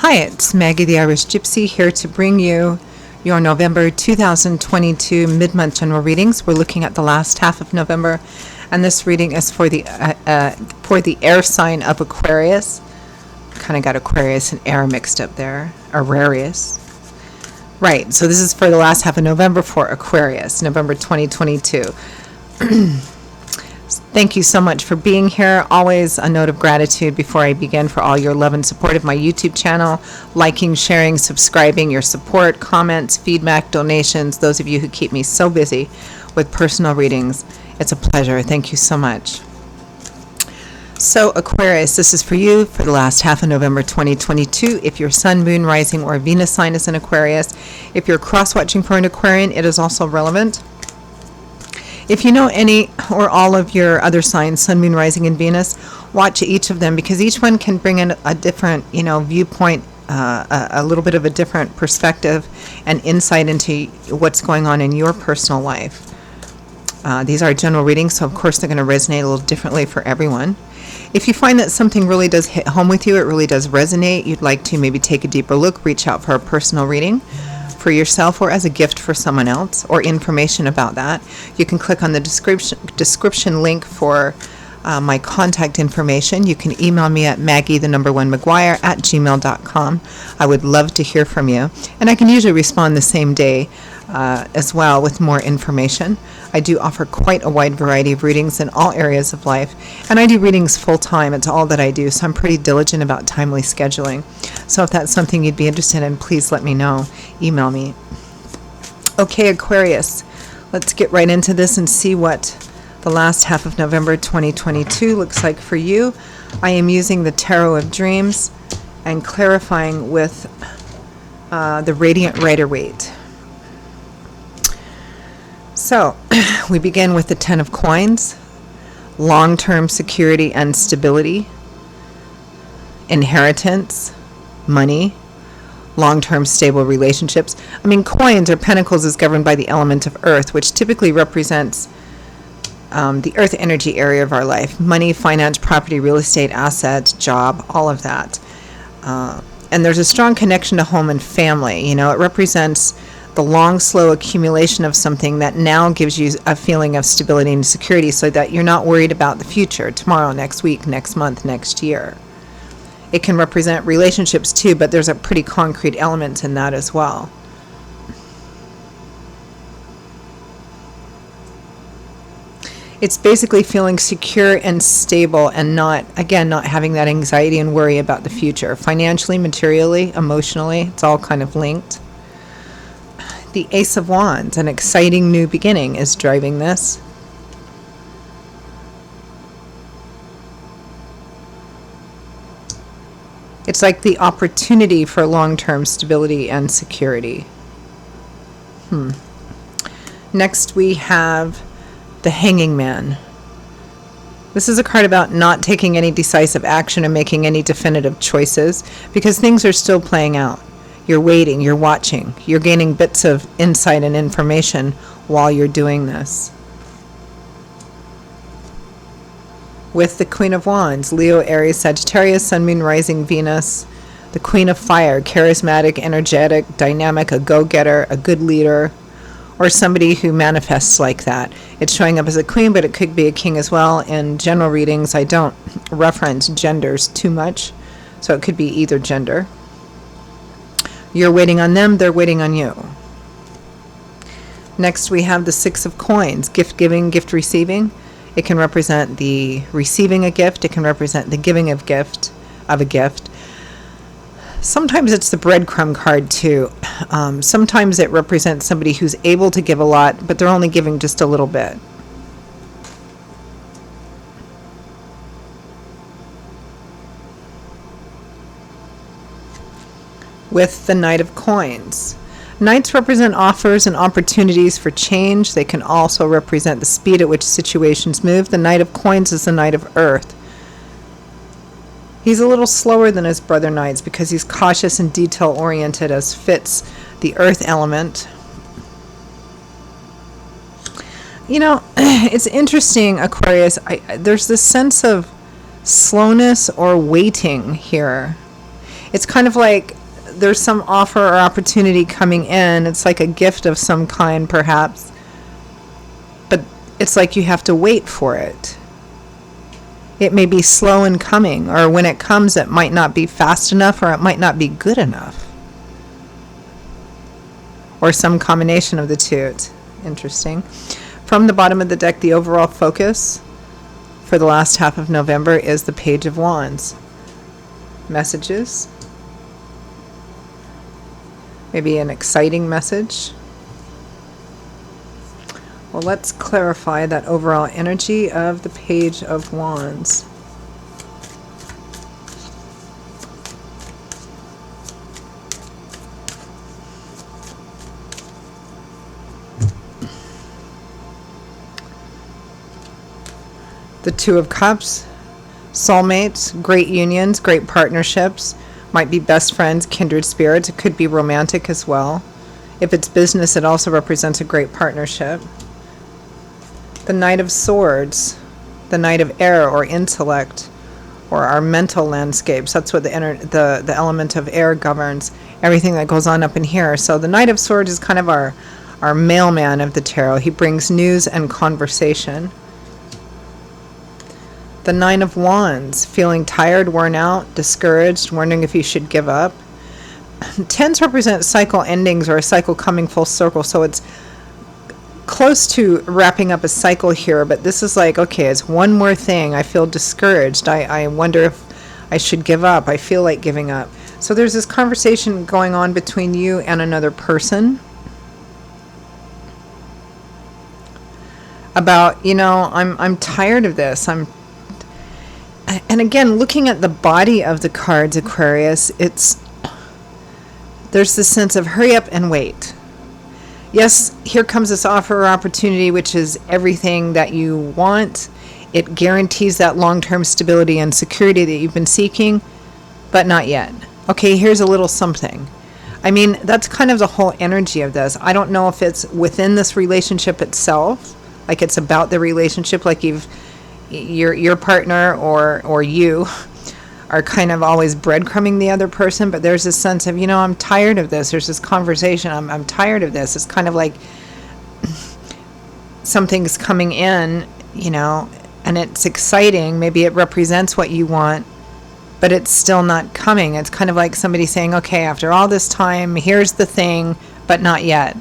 Hi, it's Maggie the Irish Gypsy here to bring you your November 2022 mid-month general readings. We're looking at the last half of November, and this reading is for the air sign of Aquarius. Kind of got Aquarius and air mixed up there. Aquarius. Right, so this is for the last half of November for Aquarius, November 2022. Thank you so much for being here. Always a note of gratitude before I begin for all your love and support of my YouTube channel, liking, sharing, subscribing, your support, comments, feedback, donations, those of you who keep me so busy with personal readings. It's a pleasure. Thank you so much. So Aquarius, this is for you for the last half of November 2022. If your sun, moon, rising, or Venus sign is in Aquarius, if you're cross-watching for an Aquarian, it is also relevant. If you know any or all of your other signs, sun, moon, rising, and Venus, watch each of them because each one can bring in a different, viewpoint, a little bit of a different perspective and insight into what's going on in your personal life. These are general readings, so of course they're going to resonate a little differently for everyone. If you find that something really does hit home with you, it really does resonate, you'd like to maybe take a deeper look, reach out for a personal reading for yourself or as a gift for someone else, or information about that, you can click on the description link for my contact information. You can email me at maggie1mcguire@gmail.com. I would love to hear from you, and I can usually respond the same day as well with more information. I do offer quite a wide variety of readings in all areas of life, and I do readings full time. It's all that I do, so I'm pretty diligent about timely scheduling. So if that's something you'd be interested in, please let me know. Email me. Okay, Aquarius, let's get right into this and see what the last half of November 2022 looks like for you. I am using the Tarot of Dreams and clarifying with the Radiant Rider-Waite. So we begin with the Ten of Coins, long-term security and stability, inheritance, money, long-term stable relationships. Coins or pentacles is governed by the element of earth, which typically represents the earth energy area of our life. Money, finance, property, real estate, assets, job, all of that. And there's a strong connection to home and family. It represents the long, slow accumulation of something that now gives you a feeling of stability and security so that you're not worried about the future, tomorrow, next week, next month, next year. It can represent relationships too, but there's a pretty concrete element in that as well. It's basically feeling secure and stable and not having that anxiety and worry about the future. Financially, materially, emotionally, it's all kind of linked. The Ace of Wands, an exciting new beginning, is driving this. It's like the opportunity for long-term stability and security. Next we have the Hanging Man. This is a card about not taking any decisive action or making any definitive choices because things are still playing out. You're waiting, you're watching, you're gaining bits of insight and information while you're doing this. With the Queen of Wands, Leo, Aries, Sagittarius, Sun, Moon, Rising, Venus, the Queen of Fire, charismatic, energetic, dynamic, a go-getter, a good leader, or somebody who manifests like that. It's showing up as a queen, but it could be a king as well. In general readings, I don't reference genders too much, so it could be either gender. You're waiting on them, they're waiting on you. Next we have the Six of Coins, gift giving, gift receiving. It can represent the receiving a gift, it can represent the giving of a gift. Sometimes it's the breadcrumb card too. Sometimes it represents somebody who's able to give a lot, but they're only giving just a little bit. With the Knight of Coins. Knights represent offers and opportunities for change. They can also represent the speed at which situations move. The Knight of Coins is the Knight of Earth. He's a little slower than his brother Knights because he's cautious and detail-oriented as fits the Earth element. It's interesting, Aquarius. There's this sense of slowness or waiting here. It's kind of like there's some offer or opportunity coming in. It's like a gift of some kind, perhaps. But it's like you have to wait for it. It may be slow in coming, or when it comes, it might not be fast enough, or it might not be good enough. Or some combination of the two. It's interesting. From the bottom of the deck, the overall focus for the last half of November is the Page of Wands. Messages. Maybe an exciting message. Well, let's clarify that overall energy of the Page of Wands. The Two of Cups, soulmates, great unions, great partnerships, might be best friends, kindred spirits. It could be romantic as well. If it's business, it also represents a great partnership. The Knight of Swords, the Knight of Air or intellect, or our mental landscapes. That's what the element of air governs, everything that goes on up in here. So the Knight of Swords is kind of our mailman of the tarot. He brings news and conversation. The Nine of Wands, feeling tired, worn out, discouraged, wondering if you should give up. Tens represent cycle endings or a cycle coming full circle, so it's close to wrapping up a cycle here, but this is like, okay, it's one more thing. I feel discouraged. I wonder if I should give up. I feel like giving up. So there's this conversation going on between you and another person about, I'm tired of this. And again, looking at the body of the cards, Aquarius, there's this sense of hurry up and wait. Yes, here comes this offer or opportunity, which is everything that you want. It guarantees that long-term stability and security that you've been seeking, but not yet. Okay, here's a little something. I mean, that's kind of the whole energy of this. I don't know if it's within this relationship itself, like it's about the relationship, like your partner or you are kind of always breadcrumbing the other person, but there's this sense of, I'm tired of this. There's this conversation. I'm tired of this. It's kind of like something's coming in, and it's exciting. Maybe it represents what you want, but it's still not coming. It's kind of like somebody saying, okay, after all this time, here's the thing, but not yet.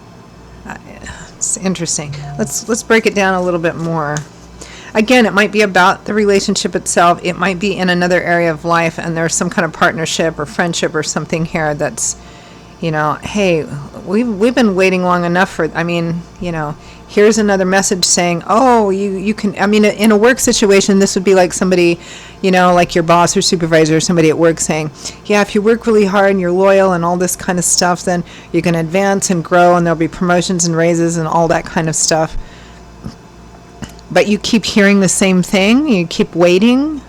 It's interesting. Let's break it down a little bit more. Again, it might be about the relationship itself. It might be in another area of life, and there's some kind of partnership or friendship or something here that's, hey, we've been waiting long enough for, here's another message saying, oh, you can, in a work situation, this would be like somebody, like your boss or supervisor or somebody at work saying, yeah, if you work really hard and you're loyal and all this kind of stuff, then you're going to advance and grow, and there'll be promotions and raises and all that kind of stuff. But you keep hearing the same thing, you keep waiting,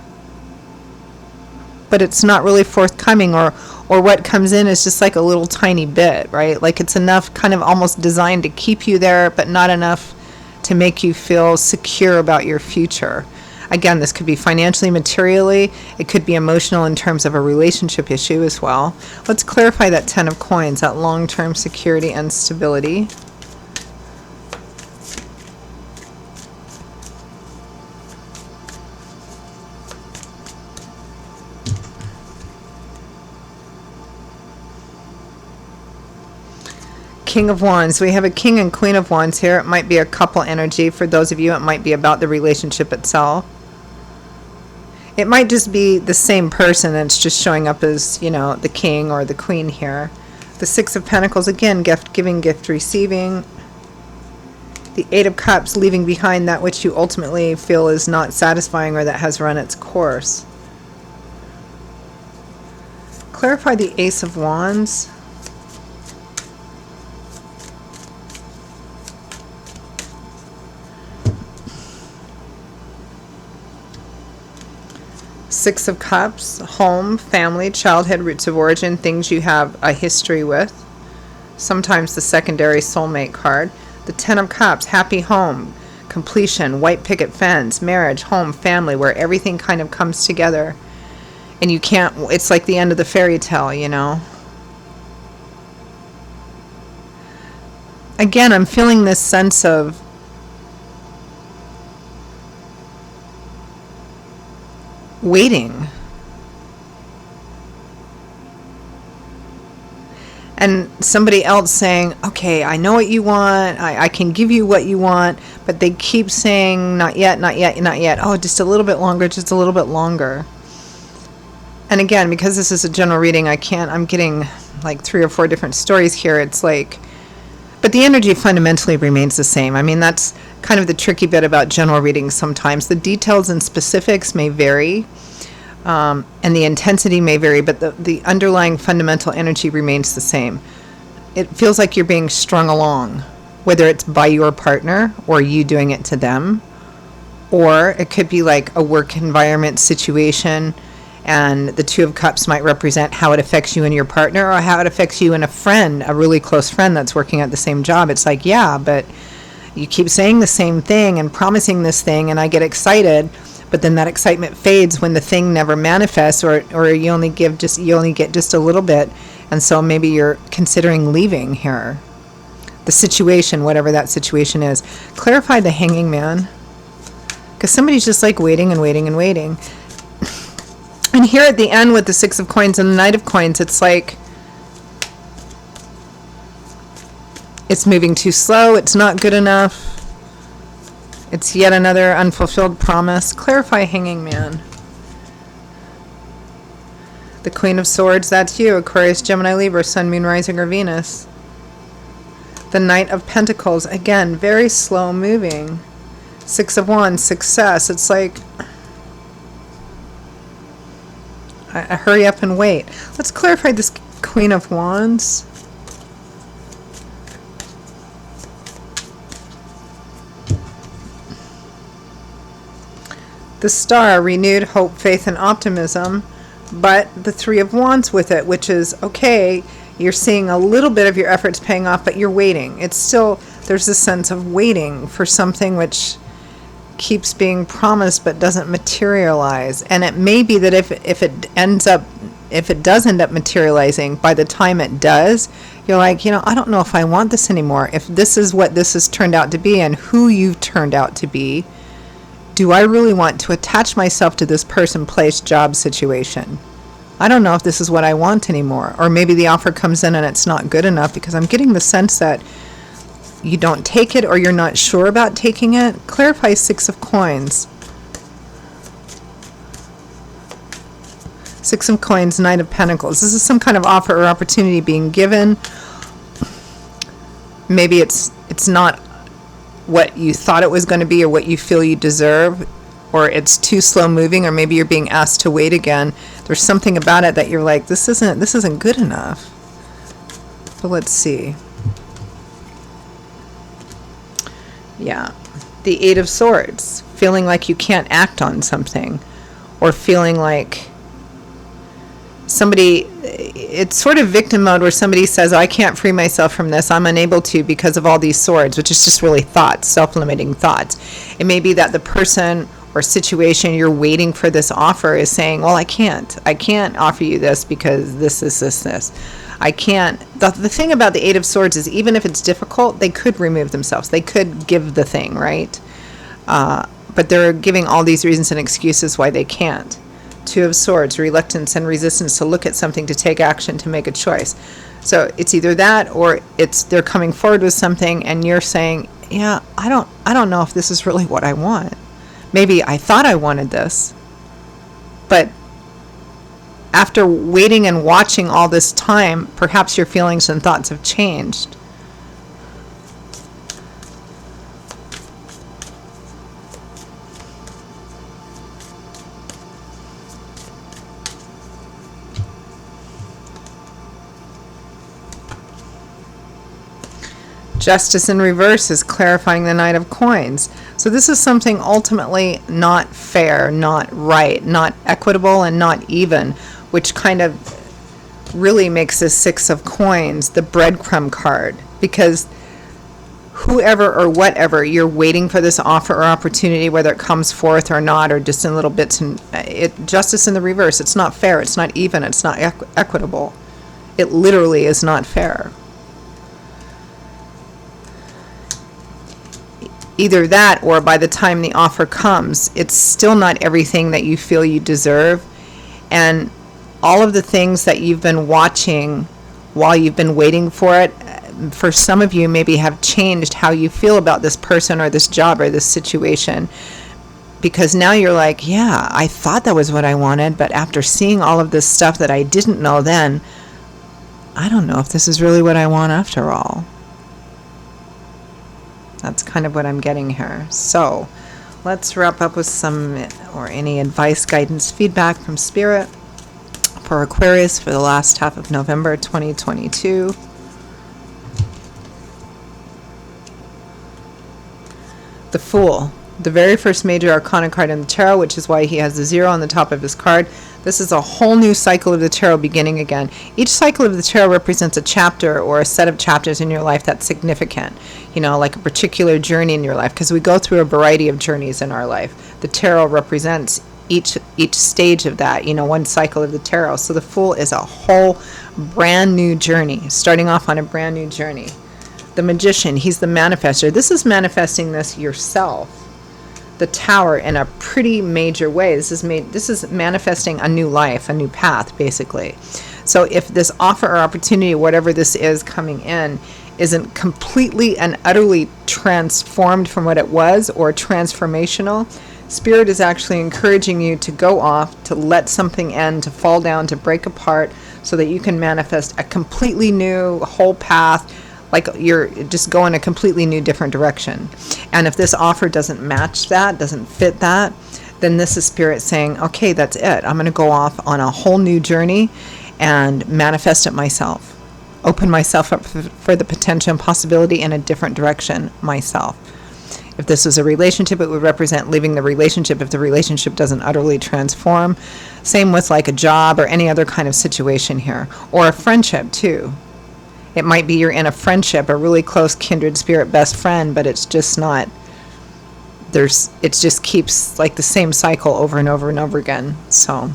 but it's not really forthcoming, or what comes in is just like a little tiny bit, right? Like it's enough, kind of almost designed to keep you there, but not enough to make you feel secure about your future. Again, this could be financially, materially, it could be emotional in terms of a relationship issue as well. Let's clarify that Ten of Coins, that long-term security and stability. King of Wands. We have a King and Queen of Wands here. It might be a couple energy. For those of you, it might be about the relationship itself. It might just be the same person that's just showing up as, the King or the Queen here. The Six of Pentacles, again, gift giving, gift receiving. The Eight of Cups, leaving behind that which you ultimately feel is not satisfying or that has run its course. Clarify the Ace of Wands. Six of Cups, home, family, childhood, roots of origin, things you have a history with. Sometimes the secondary soulmate card. The Ten of Cups, happy home, completion, white picket fence, marriage, home, family, where everything kind of comes together. and you can't, it's like the end of the fairy tale, you know. Again, I'm feeling this sense of waiting. And somebody else saying, okay, I know what you want. I can give you what you want. But they keep saying, not yet, not yet, not yet. Oh, just a little bit longer, just a little bit longer. And again, because this is a general reading, I'm getting like 3 or 4 different stories here. It's like, but the energy fundamentally remains the same. I mean, that's kind of the tricky bit about general readings sometimes. The details and specifics may vary. And the intensity may vary, but the underlying fundamental energy remains the same. It feels like you're being strung along, whether it's by your partner or you doing it to them, or it could be like a work environment situation, and the 2 of Cups might represent how it affects you and your partner, or how it affects you and a friend, a really close friend that's working at the same job. It's like, yeah, but you keep saying the same thing and promising this thing, and I get excited. But then that excitement fades when the thing never manifests, or you only get just a little bit, and so maybe you're considering leaving here. The situation, whatever that situation is. Clarify the Hanging Man, because somebody's just like waiting and waiting and waiting. And here at the end with the 6 of Coins and the Knight of Coins, it's like it's moving too slow. It's not good enough. It's yet another unfulfilled promise. Clarify Hanging Man. The Queen of Swords, that's you. Aquarius, Gemini, Libra, Sun, Moon, Rising, or Venus. The Knight of Pentacles, again, very slow moving. 6 of Wands, success. It's like, I hurry up and wait. Let's clarify this Queen of Wands. The Star, renewed hope, faith, and optimism, but the 3 of Wands with it, which is, okay, you're seeing a little bit of your efforts paying off, but you're waiting. It's still, there's a sense of waiting for something which keeps being promised but doesn't materialize. And it may be that if it does end up materializing, by the time it does, you're like, I don't know if I want this anymore. If this is what this has turned out to be and who you've turned out to be, do I really want to attach myself to this person, place, job situation? I don't know if this is what I want anymore. Or maybe the offer comes in and it's not good enough, because I'm getting the sense that you don't take it or you're not sure about taking it. Clarify 6 of Coins. 6 of Coins, Knight of Pentacles. This is some kind of offer or opportunity being given. Maybe it's not what you thought it was going to be or what you feel you deserve, or it's too slow moving, or maybe you're being asked to wait again. There's something about it that you're like, this isn't good enough. But let's see. Yeah, the 8 of Swords, feeling like you can't act on something, or feeling like somebody, it's sort of victim mode where somebody says, I can't free myself from this, I'm unable to because of all these swords, which is just really thoughts, self-limiting thoughts. It may be that the person or situation you're waiting for this offer is saying, well, I can't offer you this because this. I can't. The thing about the 8 of Swords is, even if it's difficult, they could remove themselves. They could give the thing, right? But they're giving all these reasons and excuses why they can't. 2 of Swords, reluctance and resistance to look at something, to take action, to make a choice. So it's either that, or it's they're coming forward with something and you're saying, yeah, I don't know if this is really what I want. Maybe I thought I wanted this, but after waiting and watching all this time, perhaps your feelings and thoughts have changed. Justice in reverse is clarifying the Knight of Coins. So this is something ultimately not fair, not right, not equitable, and not even, which kind of really makes this 6 of Coins the breadcrumb card. Because whoever or whatever, you're waiting for this offer or opportunity, whether it comes forth or not, or just in little bits. And justice in the reverse. It's not fair. It's not even. It's not equitable. It literally is not fair. Either that, or by the time the offer comes, it's still not everything that you feel you deserve. And all of the things that you've been watching while you've been waiting for it, for some of you maybe have changed how you feel about this person or this job or this situation. Because now you're like, yeah, I thought that was what I wanted, but after seeing all of this stuff that I didn't know then, I don't know if this is really what I want after all. That's kind of what I'm getting here. So let's wrap up with some or any advice, guidance, feedback from Spirit for Aquarius for the last half of November 2022. The Fool, the very first major arcana card in the tarot, which is why he has the 0 on the top of his card. This is a whole new cycle of the tarot beginning again. Each cycle of the tarot represents a chapter or a set of chapters in your life that's significant, like a particular journey in your life, because we go through a variety of journeys in our life. The tarot represents each stage of that, one cycle of the tarot. So the Fool is a whole brand new journey, starting off on a brand new journey. The Magician, he's the manifester. This is manifesting this yourself. The Tower, in a pretty major way. This is manifesting a new life, a new path, basically. So if this offer or opportunity, whatever this is coming in, isn't completely and utterly transformed from what it was or transformational, Spirit is actually encouraging you to go off, to let something end, to fall down, to break apart, so that you can manifest a completely new whole path, like you're just going a completely new, different direction. And if this offer doesn't match that, doesn't fit that, then this is Spirit saying, okay, that's it. I'm going to go off on a whole new journey and manifest it myself. Open myself up for the potential and possibility in a different direction myself. If this was a relationship, it would represent leaving the relationship if the relationship doesn't utterly transform. Same with like a job or any other kind of situation here. Or a friendship too. It might be you're in a friendship, a really close kindred spirit best friend, but it's just not, it just keeps like the same cycle over and over and over again. So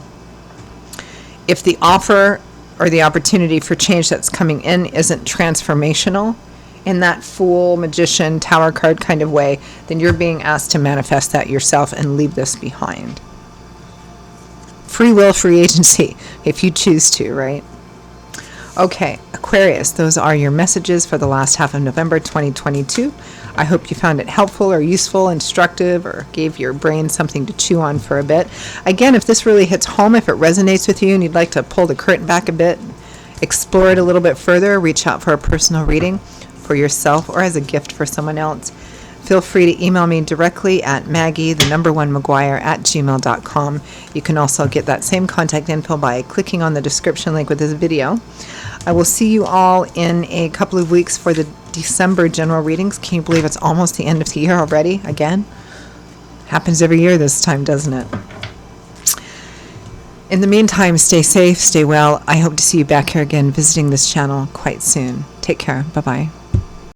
if the offer or the opportunity for change that's coming in isn't transformational in that Fool, Magician, Tower card kind of way, then you're being asked to manifest that yourself and leave this behind. Free will, free agency, if you choose to, right? Okay, Aquarius, those are your messages for the last half of November 2022. I hope you found it helpful or useful, instructive, or gave your brain something to chew on for a bit. Again, if this really hits home, if it resonates with you and you'd like to pull the curtain back a bit, explore it a little bit further, reach out for a personal reading for yourself or as a gift for someone else, feel free to email me directly at Maggie1McGuire@gmail.com. You can also get that same contact info by clicking on the description link with this video. I will see you all in a couple of weeks for the December general readings. Can you believe it's almost the end of the year already? Again? Happens every year this time, doesn't it? In the meantime, stay safe, stay well. I hope to see you back here again visiting this channel quite soon. Take care. Bye-bye.